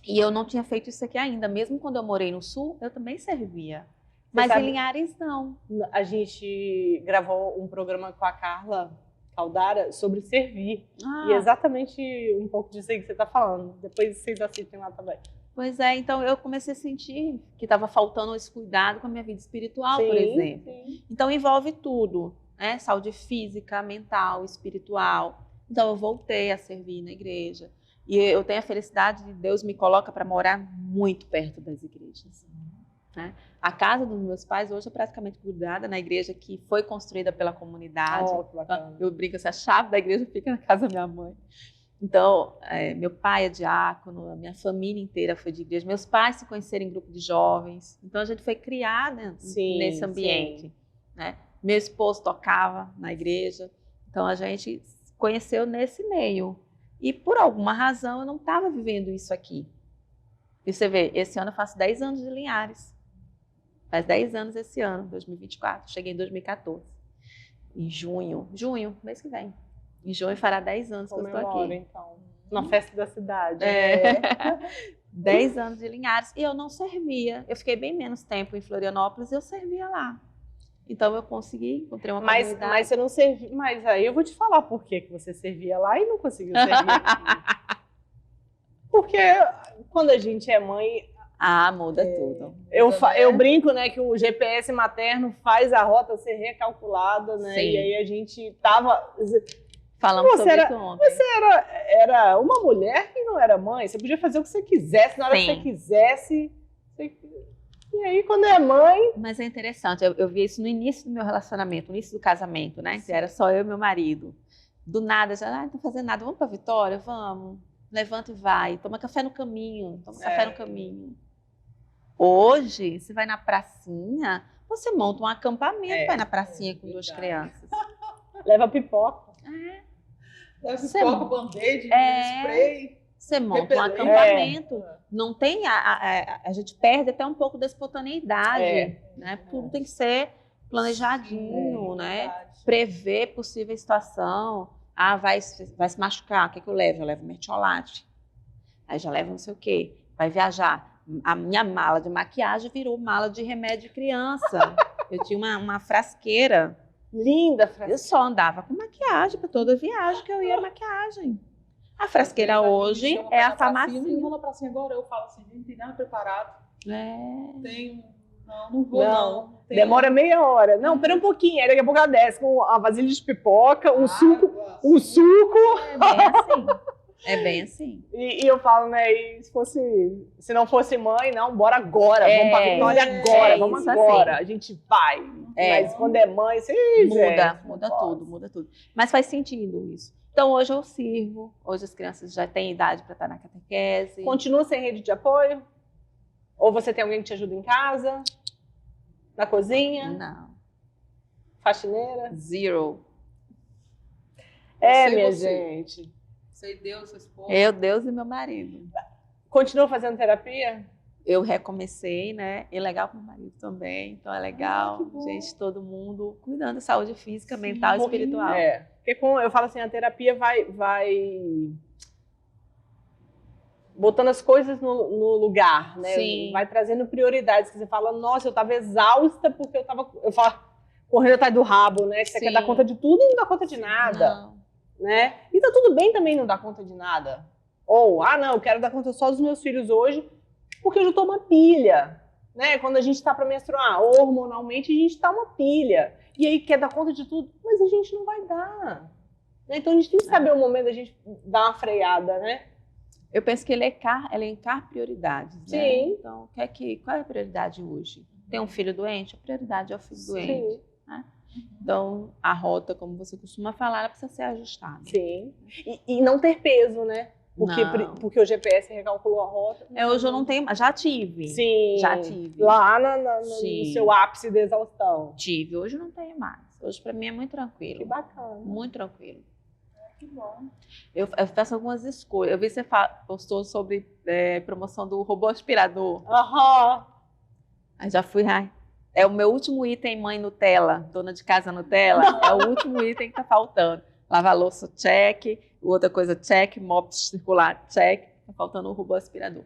E eu não tinha feito isso aqui ainda. Mesmo quando eu morei no Sul, eu também servia. Mas em Linhares, não. A gente gravou um programa com a Carla Caldara sobre servir. E é exatamente um pouco disso aí que você está falando. Depois vocês assistem lá também. Pois é, então eu comecei a sentir que estava faltando esse cuidado com a minha vida espiritual, por exemplo. Sim. Então envolve tudo, né? Saúde física, mental, espiritual. Então eu voltei a servir na igreja. E eu tenho a felicidade de Deus me coloca para morar muito perto das igrejas. Né? A casa dos meus pais hoje é praticamente grudada na igreja que foi construída pela comunidade. Que bacana. Eu brinco assim, a chave da igreja fica na casa da minha mãe. Então, meu pai é diácono, a minha família inteira foi de igreja. Meus pais se conheceram em grupo de jovens. Então, a gente foi criada nesse ambiente. Né? Meu esposo tocava na igreja. Então, a gente se conheceu nesse meio. E, por alguma razão, eu não estava vivendo isso aqui. E você vê, esse ano eu faço 10 anos de Linhares. Faz 10 anos esse ano, 2024. Cheguei em 2014. Em junho, mês que vem. Em junho fará 10 anos que eu estou aqui. Então, na festa da cidade. 10 anos de Linhares. E eu não servia. Eu fiquei bem menos tempo em Florianópolis e eu servia lá. Então eu consegui, encontrei uma comunidade. Mas você não servia. Mas aí eu vou te falar por que você servia lá e não conseguiu servir aqui. Porque quando a gente é mãe... muda tudo. Eu brinco, né, que o GPS materno faz a rota ser recalculada, né? Sim. E aí a gente tava... Falamos sobre isso ontem. Você era uma mulher que não era mãe. Você podia fazer o que você quisesse, na hora que você quisesse. E aí, quando é mãe... Mas é interessante, eu vi isso no início do meu relacionamento, no início do casamento, né? Que era só eu e meu marido. do nada, já não tô fazendo nada, vamos para Vitória? Vamos. Levanta e vai. Toma café no caminho. Hoje, você vai na pracinha, você monta um acampamento, vai na pracinha com duas crianças. Leva pipoca. Leva pipoca, band-aid, spray. Você monta um acampamento. Não tem a gente perde até um pouco da espontaneidade, né? Tudo tem que ser planejadinho, né? Prever possível situação. Vai se machucar, o que eu levo? Eu levo mertiolate. Aí já levo não sei o quê. Vai viajar. A minha mala de maquiagem virou mala de remédio de criança. Eu tinha uma frasqueira. Linda frasqueira. Eu só andava com maquiagem para toda viagem que eu ia maquiagem. A frasqueira hoje é a farmácia. Eu vou na pracinha agora, eu falo assim, gente, não tem nada preparado. Não vou não. Demora meia hora. Não, pera um pouquinho. Aí daqui a pouco ela desce com a vasilha de pipoca, um suco. É bem assim. E eu falo, né, se não fosse mãe, não, bora agora. Vamos pra Vitória agora, vamos agora. Assim. A gente vai. Mas quando é mãe, muda tudo. Mas faz sentido isso. Então, hoje eu sirvo. Hoje as crianças já têm idade para estar na catequese. Continua sem rede de apoio? Ou você tem alguém que te ajuda em casa? Na cozinha? Não. Faxineira? Zero. Minha gente. Você e Deus, seu esposo? Eu, Deus e meu marido. Continua fazendo terapia? Eu recomecei, né? E legal com o marido também. Então é legal. Gente, todo mundo cuidando da saúde física, mental e espiritual. Porque eu falo assim, a terapia vai botando as coisas no lugar, né? Sim. Vai trazendo prioridades. Que você fala, nossa, eu estava exausta porque eu falo, correndo atrás do rabo, né? Que você quer dar conta de tudo e não dá conta de nada. Não. Né? E tá tudo bem também não dar conta de nada. Ou, não, eu quero dar conta só dos meus filhos hoje porque eu já tô uma pilha. Né? Quando a gente tá para menstruar, hormonalmente a gente tá uma pilha. E aí quer dar conta de tudo, mas a gente não vai dar. Né? Então a gente tem que saber o momento da gente dar uma freada, né? Eu penso que elencar prioridades. Sim. Né? Então, qual é a prioridade hoje? Tem um filho doente? A prioridade é o filho doente. Né? Então, a rota, como você costuma falar, ela precisa ser ajustada. Sim. E não ter peso, né? Porque o GPS recalculou a rota. Hoje eu não tenho, já tive. Sim. Já tive. Lá no seu ápice de exaustão. Tive. Hoje eu não tenho mais. Hoje para mim é muito tranquilo. Que bacana. Muito tranquilo. Que bom. Eu faço algumas escolhas. Eu vi que você postou sobre promoção do robô aspirador. Aí já fui, é o meu último item, mãe Nutella, dona de casa Nutella, é o último item que tá faltando. Lavar louça, check, outra coisa, check, mop circular, check, tá faltando o robô aspirador.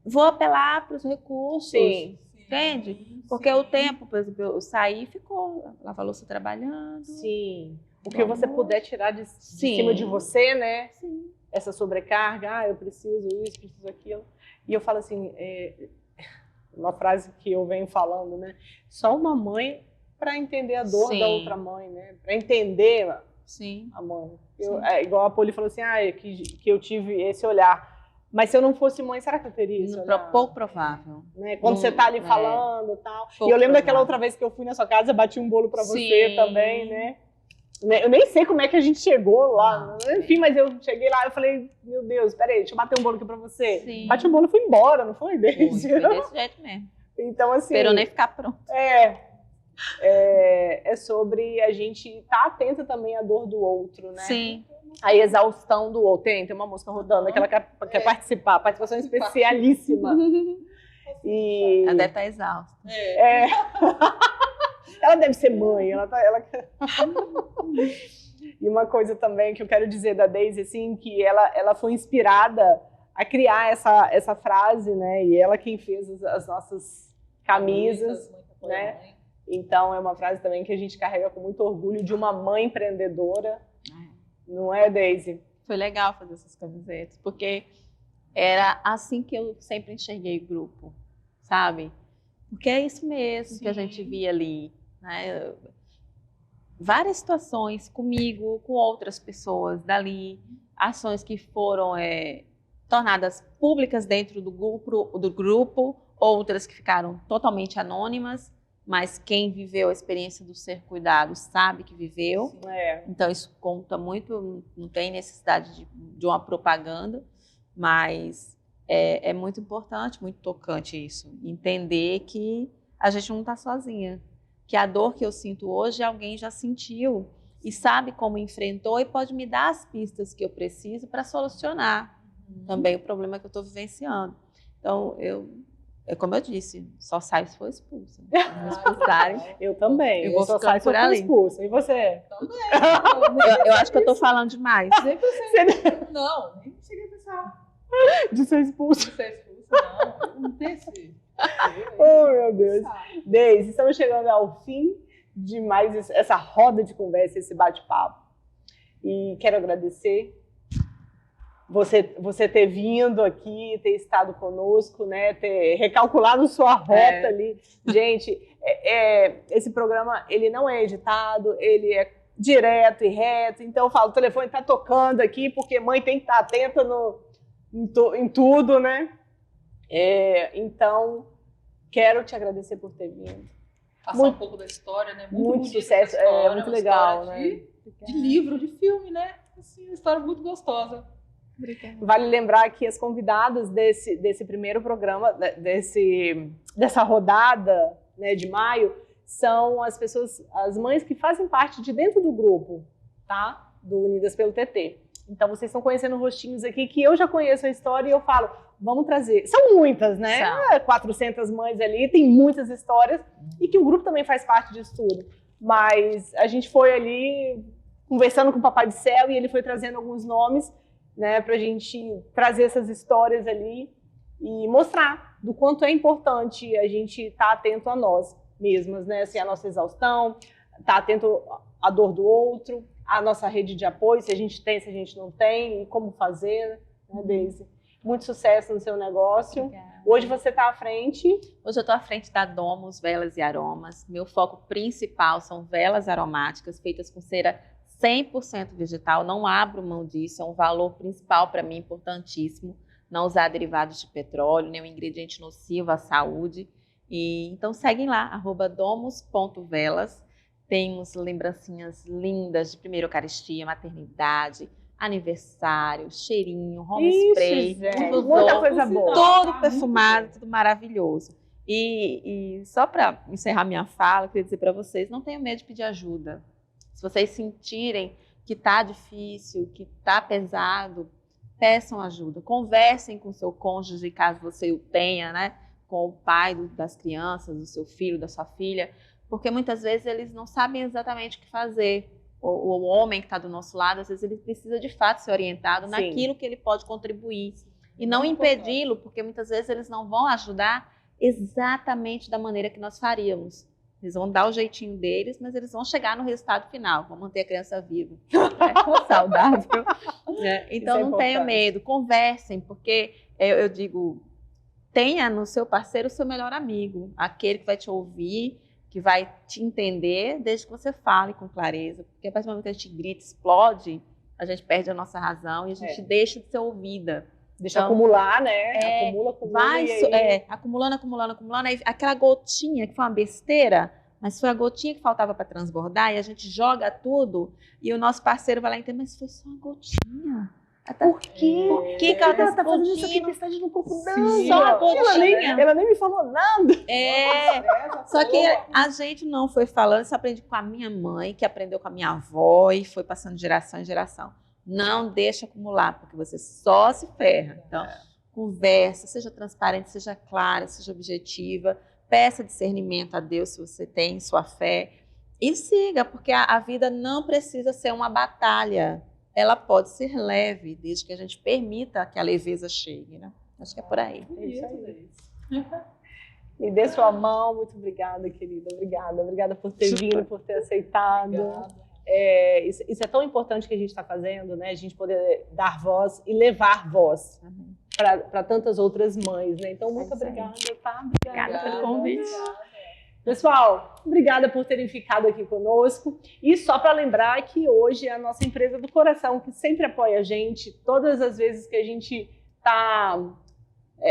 Vou apelar para os recursos, entende? Porque o tempo, por exemplo, eu saí e ficou, lavar louça trabalhando. Sim. O que você puder tirar de cima de você, né? Sim. Essa sobrecarga, eu preciso isso, preciso aquilo. E eu falo assim, uma frase que eu venho falando, né? Só uma mãe para entender a dor da outra mãe, né? Para entender a mãe. Igual a Poli falou assim, que eu tive esse olhar. Mas se eu não fosse mãe, será que eu teria esse olhar? Pouco provável. Né? Quando você tá ali falando e tal. E eu lembro daquela outra vez que eu fui na sua casa, bati um bolo para você também, né? Eu nem sei como é que a gente chegou lá. Enfim, mas eu cheguei lá e falei, meu Deus, peraí, deixa eu bater um bolo aqui pra você. Sim. Bati um bolo e fui embora, não foi? Foi desse jeito mesmo. Então, assim... Esperou nem ficar pronto. É sobre a gente estar atenta também à dor do outro, né? Sim. A exaustão do outro. Tem uma música rodando, aquela que quer participar, participação especialíssima. Ela deve estar exausta. Ela deve ser mãe, ela E uma coisa também que eu quero dizer da Daisy, assim, que ela foi inspirada a criar essa frase, né? E ela quem fez as nossas camisas, né? Então é uma frase também que a gente carrega com muito orgulho de uma mãe empreendedora, não é, Daisy? Foi legal fazer essas camisetas, porque era assim que eu sempre enxerguei o grupo, sabe? Porque é isso mesmo que a gente via ali. Né? Várias situações comigo, com outras pessoas dali, ações que foram tornadas públicas dentro do grupo, outras que ficaram totalmente anônimas, mas quem viveu a experiência do ser cuidado sabe que viveu. Então isso conta muito, não tem necessidade de uma propaganda, mas é muito importante, muito tocante isso, entender que a gente não está sozinha, que a dor que eu sinto hoje alguém já sentiu e sabe como enfrentou e pode me dar as pistas que eu preciso para solucionar também o problema que eu estou vivenciando. Então, como eu disse, só saio se for expulsa. Se me expulsarem, eu também. Eu vou só ficando por ali. Expulsa. E você? Também. Eu acho que eu estou falando demais. Não, nem cheguei a pensar. De ser expulsa. De ser expulsa, não tem esse. Oh, meu Deus. Deise, estamos chegando ao fim de mais essa roda de conversa, esse bate-papo. E quero agradecer você ter vindo aqui, ter estado conosco, né? Ter recalculado sua rota ali. Gente, esse programa, ele não é editado, ele é direto e reto. Então eu falo, o telefone está tocando aqui, porque mãe tem que estar atenta em tudo, né? Então, quero te agradecer por ter vindo. Passar um pouco da história, né? Muito sucesso, história, muito legal, né? De livro, de filme, né? Assim, uma história muito gostosa. Obrigada. Vale lembrar que as convidadas desse primeiro programa, dessa rodada, né, de maio, são as mães que fazem parte de dentro do grupo, tá? Do Unidas pelo TT. Então, vocês estão conhecendo rostinhos aqui que eu já conheço a história e eu falo, vamos trazer. São muitas, né? 400 mães ali, tem muitas histórias e que o grupo também faz parte disso tudo. Mas a gente foi ali conversando com o Papai do Céu e ele foi trazendo alguns nomes, né, pra gente trazer essas histórias ali e mostrar do quanto é importante a gente estar atento a nós mesmas, né? Assim, a nossa exaustão, estar atento à dor do outro, a nossa rede de apoio, se a gente tem, se a gente não tem, e como fazer, né, Deise? Muito sucesso no seu negócio. Obrigada. Hoje você está à frente? Hoje eu estou à frente da Domus Velas e Aromas. Meu foco principal são velas aromáticas feitas com cera 100% vegetal. Não abro mão disso, é um valor principal para mim, importantíssimo. Não usar derivados de petróleo, nenhum ingrediente nocivo à saúde. Então seguem lá, @domus.velas. Temos lembrancinhas lindas de primeira Eucaristia, maternidade, aniversário, cheirinho, home spray, muita coisa boa. Todo perfumado, tudo maravilhoso. E só para encerrar minha fala, eu queria dizer para vocês, não tenham medo de pedir ajuda. Se vocês sentirem que está difícil, que está pesado, peçam ajuda. Conversem com o seu cônjuge, caso você o tenha, né? Com o pai das crianças, do seu filho, da sua filha, porque muitas vezes eles não sabem exatamente o que fazer. O homem que está do nosso lado, às vezes ele precisa de fato ser orientado naquilo que ele pode contribuir. E não impedi-lo, porque muitas vezes eles não vão ajudar exatamente da maneira que nós faríamos. Eles vão dar o jeitinho deles, mas eles vão chegar no resultado final, vão manter a criança viva, saudável. Então não tenham medo, conversem, porque eu digo, tenha no seu parceiro o seu melhor amigo, aquele que vai te ouvir, que vai te entender, desde que você fale com clareza, porque a partir do momento que a gente grita, explode, a gente perde a nossa razão e a gente deixa de ser ouvida. Deixa acumular, né? Acumula, vai, acumulando, aí aquela gotinha que foi uma besteira, mas foi a gotinha que faltava para transbordar, e a gente joga tudo, e o nosso parceiro vai lá e entende, mas foi só uma gotinha. Por quê? Por que ela tá fazendo isso aqui? Tempestade no corpo dela. Só a gotinha. Ela nem me falou nada. Só que a gente não foi falando, isso aprendi com a minha mãe, que aprendeu com a minha avó e foi passando de geração em geração. Não deixa acumular, porque você só se ferra. Então, conversa, seja transparente, seja clara, seja objetiva, peça discernimento a Deus se você tem sua fé e siga, porque a vida não precisa ser uma batalha. Ela pode ser leve, desde que a gente permita que a leveza chegue, né? Acho que é por aí. É isso aí. Me dê sua mão, muito obrigada, querida. Obrigada por ter vindo, por ter aceitado. Isso é tão importante que a gente está fazendo, né? A gente poder dar voz e levar voz para tantas outras mães, né? Então, muito obrigada, tá? Obrigada pelo convite. Pessoal, obrigada por terem ficado aqui conosco. E só para lembrar que hoje é a nossa empresa do coração, que sempre apoia a gente. Todas as vezes que a gente está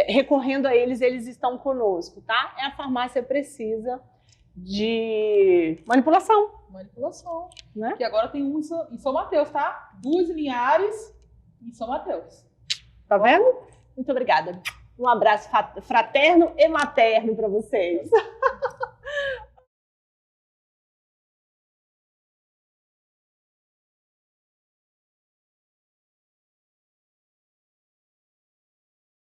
recorrendo a eles, eles estão conosco, tá? É a Farmácia Precisa. de manipulação. Manipulação. Né? Que agora tem um em São Mateus, tá? 2 em Linhares e em São Mateus. Tá vendo? Muito obrigada. Um abraço fraterno e materno para vocês.